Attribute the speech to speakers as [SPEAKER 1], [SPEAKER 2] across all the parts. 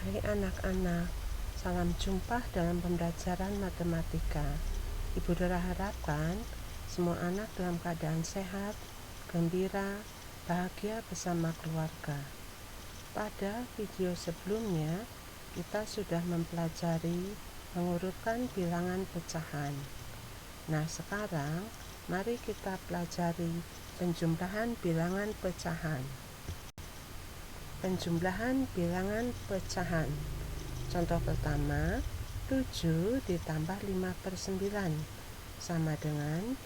[SPEAKER 1] Hai anak-anak, salam jumpa dalam pembelajaran matematika. Ibu Dora harapkan semua anak dalam keadaan sehat, gembira, bahagia bersama keluarga. Pada video sebelumnya, kita sudah mempelajari mengurutkan bilangan pecahan. Nah, sekarang mari kita pelajari penjumlahan bilangan pecahan. Penjumlahan bilangan pecahan. Contoh pertama, 7 ditambah 5/9 sama dengan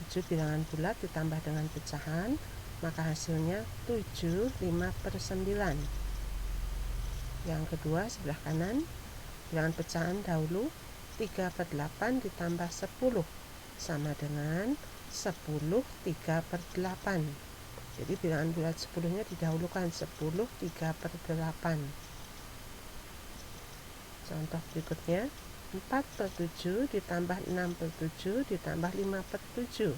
[SPEAKER 1] 7 bilangan bulat ditambah dengan pecahan, maka hasilnya 7 5/9. Yang kedua, sebelah kanan, bilangan pecahan dahulu 3/8 ditambah 10 sama dengan 10 3/8. Jadi bilangan bulat 10-nya didahulukan, 10 3/8. Contoh berikutnya, 4/7 ditambah 6/7 ditambah 5/7.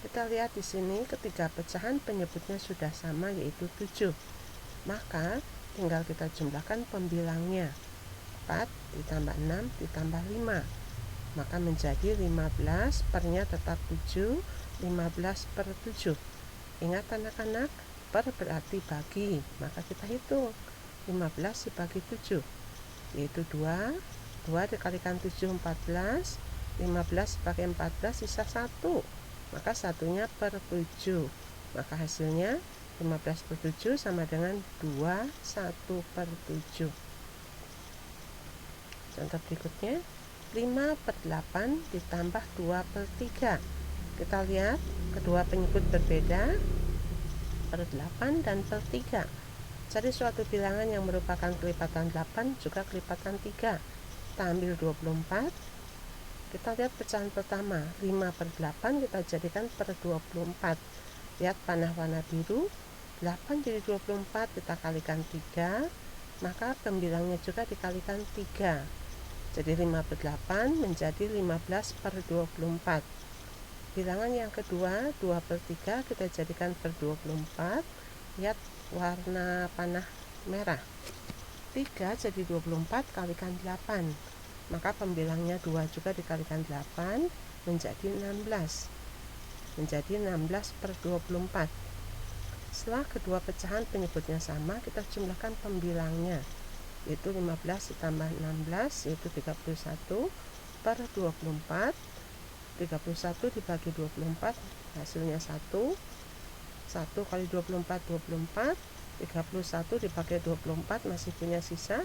[SPEAKER 1] Kita lihat di sini ketiga pecahan penyebutnya sudah sama, yaitu 7. Maka tinggal kita jumlahkan pembilangnya. 4 ditambah 6 ditambah 5. Maka menjadi 15, pernya tetap 7, 15/7. Ingat anak-anak, per berarti bagi, maka kita hitung 15 dibagi 7, yaitu 2 dikalikan 7 14, 15 dibagi 14 sisa 1, maka satunya per 7, maka hasilnya 15/7 sama dengan 2 1/7. Contoh berikutnya, 5/8 ditambah 2/3. Kita lihat kedua penyebut berbeda, per 8 dan per 3. Cari suatu bilangan yang merupakan kelipatan 8 juga kelipatan 3. Kita ambil 24. Kita lihat pecahan pertama, 5/8 kita jadikan per 24. Lihat panah warna biru, 8 jadi 24 kita kalikan 3, maka pembilangnya juga dikalikan 3. Jadi 5/8 menjadi 15/24. Bilangan yang kedua, 2/3 kita jadikan per 24. Lihat warna panah merah. 3 jadi 24 kalikan 8. Maka pembilangnya 2 juga dikalikan 8 menjadi 16. Menjadi 16/24. Setelah kedua pecahan penyebutnya sama, kita jumlahkan pembilangnya, yaitu 15 ditambah 16 yaitu 31/24. 31 dibagi 24 hasilnya 1. 1 kali 24 24. 31 dibagi 24 masih punya sisa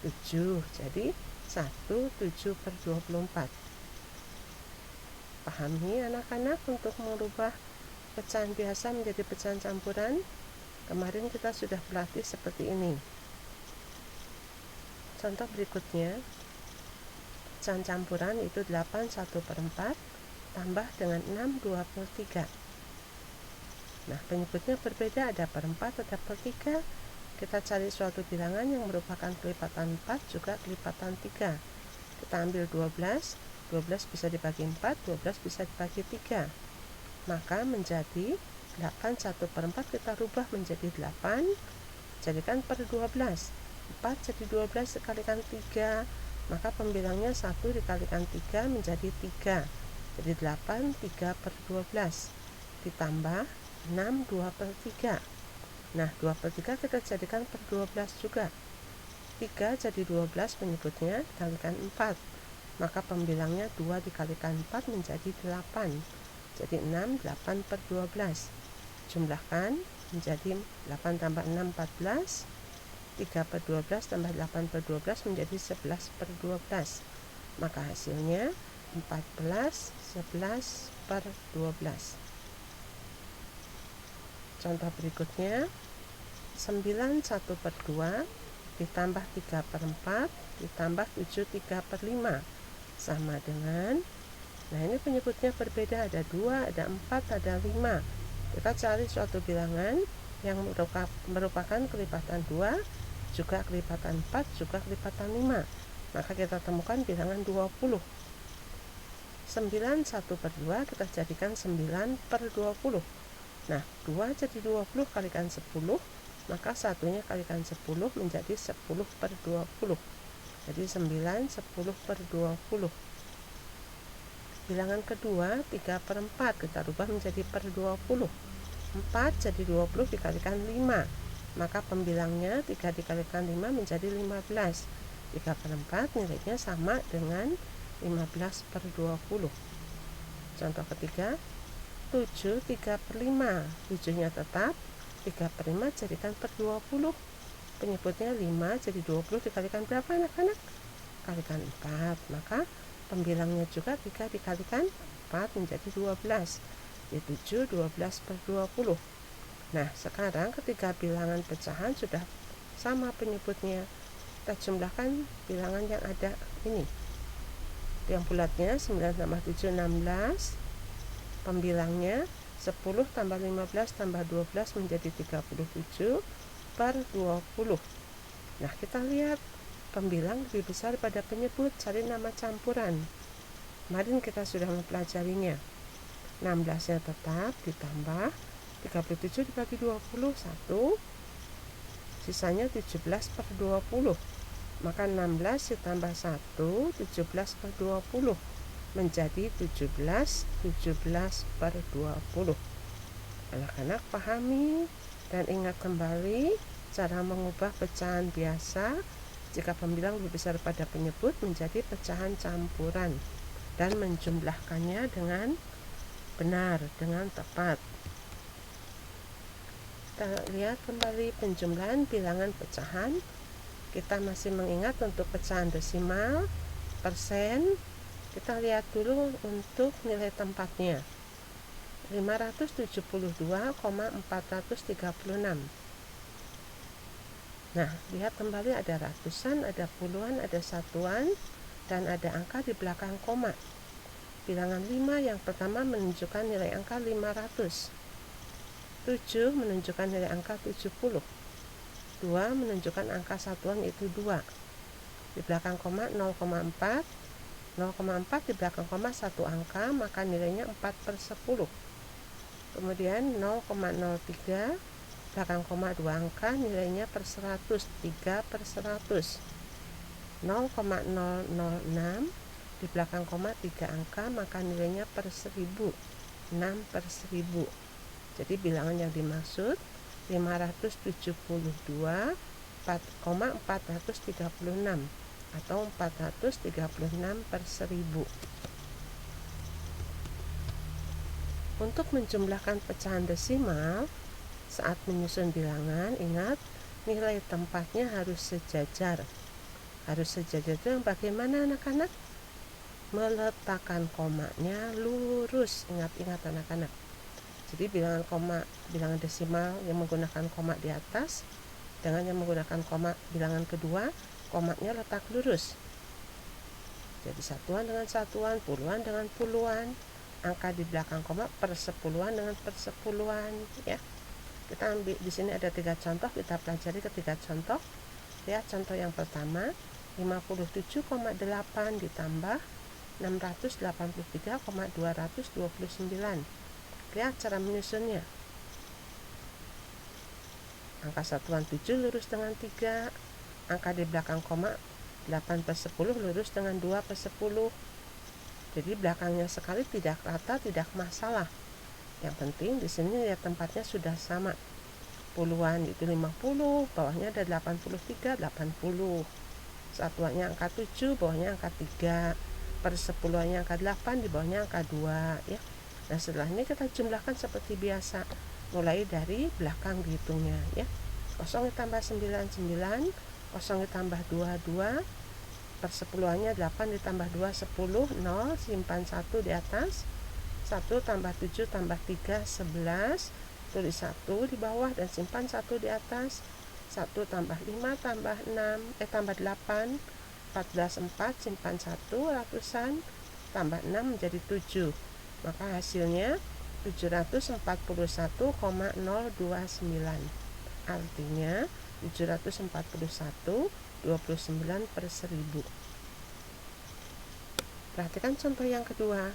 [SPEAKER 1] 7. Jadi 1 7/24. Pahami anak-anak untuk merubah pecahan biasa menjadi pecahan campuran. Kemarin kita sudah berlatih seperti ini. Contoh berikutnya, pecahan campuran itu 8 1/4 tambah dengan 6 2/3. Nah, penyebutnya berbeda, ada per 4, ada per 3. Kita cari suatu bilangan yang merupakan kelipatan 4 juga kelipatan 3. Kita ambil 12. 12 bisa dibagi 4, 12 bisa dibagi 3. Maka menjadi 8 1/4 kita rubah menjadi 8, jadikan per 12. 4 jadi 12 dikalikan 3, maka pembilangnya 1 dikalikan 3 menjadi 3. Jadi 8 3/12 ditambah 6 2/3. Nah, 2/3 kita jadikan per 12 juga. 3 jadi 12 penyebutnya dikalikan 4. Maka pembilangnya 2 dikalikan 4 menjadi 8. Jadi 6 8/12. Jumlahkan menjadi 8 tambah 6 14. 3/12 tambah 8/12 menjadi 11/12. Maka hasilnya 14 11/12. Contoh berikutnya, 9 1/2 ditambah 3/4 ditambah 7 3/5 sama dengan, nah ini penyebutnya berbeda, ada 2, ada 4, ada 5. Kita cari suatu bilangan yang merupakan kelipatan 2 juga kelipatan 4 juga kelipatan 5. Maka kita temukan bilangan 20. 9 1/2 kita jadikan 9/20. Nah, 2 jadi 20 kalikan 10, maka satunya kalikan 10 menjadi 10 per 20. Jadi 9 10 per 20. Bilangan kedua 3 per 4 kita rubah menjadi per 20. 4 jadi 20 dikalikan 5, maka pembilangnya 3 dikalikan 5 menjadi 15. 3 per 4 nilainya sama dengan 15 per 20. Contoh ketiga 7 3 per 5, 7 nya tetap, 3 per 5 jadikan per 20. Penyebutnya 5 jadi 20 dikalikan berapa anak-anak? Kalikan 4, maka pembilangnya juga 3 dikalikan 4 menjadi 12. Jadi 7 12 per 20. Nah, sekarang ketika bilangan pecahan sudah sama penyebutnya, kita jumlahkan bilangan yang ada ini. Yang bulatnya 9 tambah 7 16, pembilangnya 10 tambah 15 tambah 12 menjadi 37 per 20. Nah, kita lihat pembilang lebih besar pada penyebut, cari nama campuran. Kemarin kita sudah mempelajarinya. 16 nya tetap ditambah 37 dibagi 20 1, sisanya 17 per 20. Maka 16 ditambah 1 17 per 20 menjadi 17 per 20. Anak-anak pahami dan ingat kembali cara mengubah pecahan biasa jika pembilang lebih besar pada penyebut menjadi pecahan campuran dan menjumlahkannya dengan benar, dengan tepat. Kita lihat kembali penjumlahan bilangan pecahan. Kita masih mengingat untuk pecahan desimal, persen. Kita lihat dulu untuk nilai tempatnya. 572,436. Nah, lihat kembali ada ratusan, ada puluhan, ada satuan, dan ada angka di belakang koma. Bilangan 5 yang pertama menunjukkan nilai angka 500. 7 menunjukkan nilai angka 70. 2 menunjukkan angka satuan yaitu 2. Di belakang koma 0,4. 0,4 di belakang koma satu angka, maka nilainya 4 per 10. Kemudian 0,03 belakang koma 2 angka, nilainya per 100, 3 per 100. 0,006 di belakang koma 3 angka, maka nilainya per 1000, 6 per 1000. Jadi bilangan yang dimaksud 572,436 atau 436 per 1000. Untuk menjumlahkan pecahan desimal saat menyusun bilangan, ingat nilai tempatnya harus sejajar. Harus sejajar itu yang bagaimana anak-anak? Meletakkan komanya lurus. Ingat-ingat anak-anak. Jadi bilangan desimal yang menggunakan koma di atas dengan yang menggunakan koma bilangan kedua, komanya letak lurus. Jadi satuan dengan satuan, puluhan dengan puluhan, angka di belakang koma persepuluhan dengan persepuluhan, ya. Kita ambil di sini ada 3 contoh, kita pelajari ketiga contoh. Lihat contoh yang pertama, 57,8 ditambah 683,229. Lihat cara menyusunnya. Angka satuan 7 lurus dengan 3, angka di belakang koma 8 per 10 lurus dengan 2 per 10. Jadi belakangnya sekali tidak rata, tidak masalah. Yang penting di sini lihat tempatnya sudah sama. Puluhan itu 50, bawahnya ada 83, 80. Satuannya angka 7, bawahnya angka 3. Per 10-nya angka 8, di bawahnya angka 2, ya. Nah, setelah ini kita jumlahkan seperti biasa. Mulai dari belakang dihitungnya, ya. 0 ditambah 9, 9. 0 ditambah 2, 2. Per 10-nya 8 ditambah 2, 10. 0, simpan 1 di atas. 1 tambah 7 tambah 3, 11. Tulis 1 di bawah dan simpan 1 di atas. 1 tambah 5 tambah 6, tambah 8. 14, 4, simpan 1, ratusan. Tambah 6 menjadi 7. Maka hasilnya 741,029. Artinya 741,29 per 1000. Perhatikan contoh yang kedua.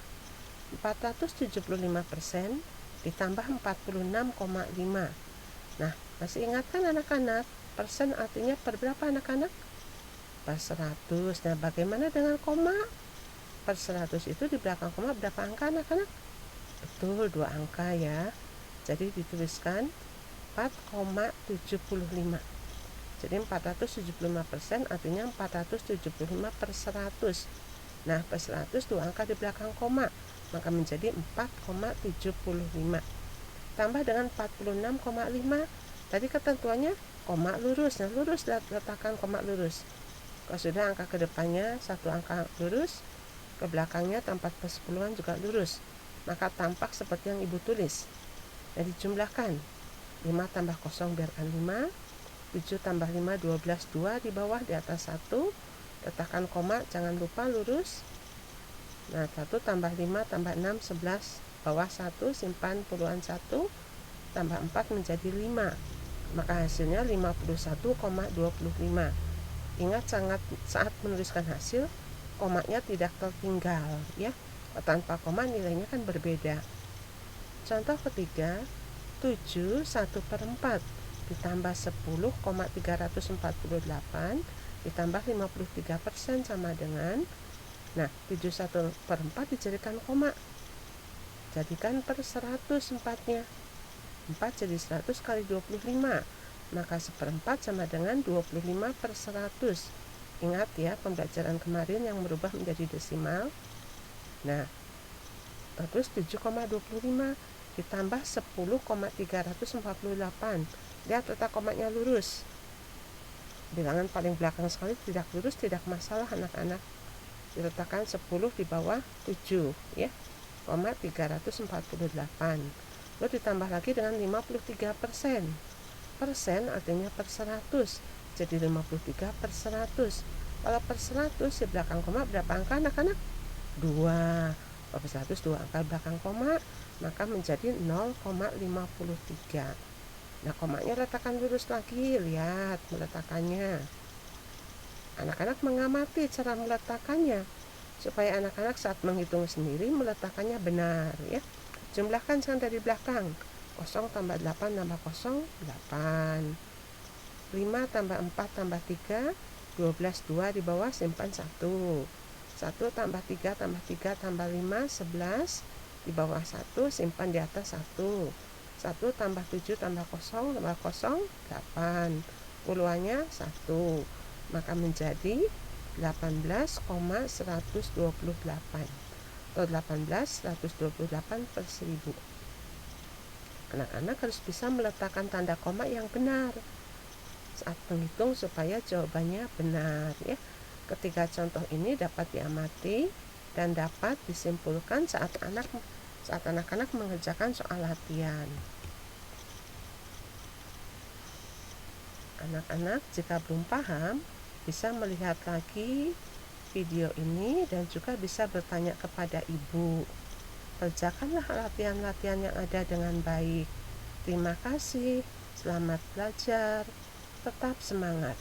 [SPEAKER 1] 475% ditambah 46,5. Nah, Masih ingat kan anak-anak? Persen artinya per berapa anak-anak? Per 100. Nah, bagaimana dengan koma? Per 100 itu di belakang koma berapa angka anak-anak? Betul, 2 angka ya. Jadi dituliskan 4,75. Jadi 475% artinya 475 per 100. Nah, per 100 2 angka di belakang koma, maka menjadi 4,75. Tambah dengan 46,5. Tadi ketentuannya koma lurus. Nah, lurus, letakkan koma lurus. Kalau sudah angka ke depannya satu angka lurus, ke belakangnya tanpa persepuluhan juga lurus, maka tampak seperti yang ibu tulis. Nah, dijumlahkan 5 tambah 0 biarkan 5, 7 tambah 5 12, 2 di bawah, di atas 1, letakkan koma, jangan lupa lurus. Nah, 1 tambah 5 tambah 6 11, bawah 1, simpan puluhan 1, tambah 4 menjadi 5, maka hasilnya 51,25. Ingat, saat menuliskan hasil, komanya tidak tertinggal ya. Tanpa koma nilainya kan berbeda. Contoh ketiga, 7 1/4 ditambah 10,348 ditambah 53% sama dengan, nah 7 1/4 dijadikan koma, jadikan per 100 4-nya. 4 jadi 100 kali 25, maka 1/4 sama dengan 25 per 100. Ingat ya pembelajaran kemarin yang merubah menjadi desimal. Nah, terus 7,25 ditambah 10,348. Lihat letak komanya lurus. Bilangan paling belakang sekali tidak lurus tidak masalah anak-anak. Diletakkan 10 di bawah 7 ya. 348. Lalu ditambah lagi dengan 53%. Persen artinya per 100. Jadi 53 per 100. Kalau per 100 di belakang koma berapa angka anak-anak? 2. Per 100 2 angka belakang koma, maka menjadi 0,53. Nah, komanya letakkan lurus lagi, lihat meletakkannya. Anak-anak mengamati cara meletakkannya supaya anak-anak saat menghitung sendiri meletakkannya benar ya. Jumlahkan sekarang dari belakang. 0 tambah 8 tambah 0 8. 5 tambah 4 tambah 3 12, 2 di bawah, simpan 1. 1 tambah 3 tambah 3 tambah 5 11, di bawah 1, simpan di atas 1. 1 tambah 7 tambah 0 tambah 0 8. Puluhannya 1, maka menjadi 18,128 atau 18,128 per 1000. Anak-anak harus bisa meletakkan tanda koma yang benar saat menghitung supaya jawabannya benar ya. Ketiga contoh ini dapat diamati dan dapat disimpulkan saat anak-anak mengerjakan soal latihan. Anak-anak jika belum paham bisa melihat lagi video ini dan juga bisa bertanya kepada ibu. Kerjakanlah latihan-latihan yang ada dengan baik. Terima kasih, selamat belajar, tetap semangat.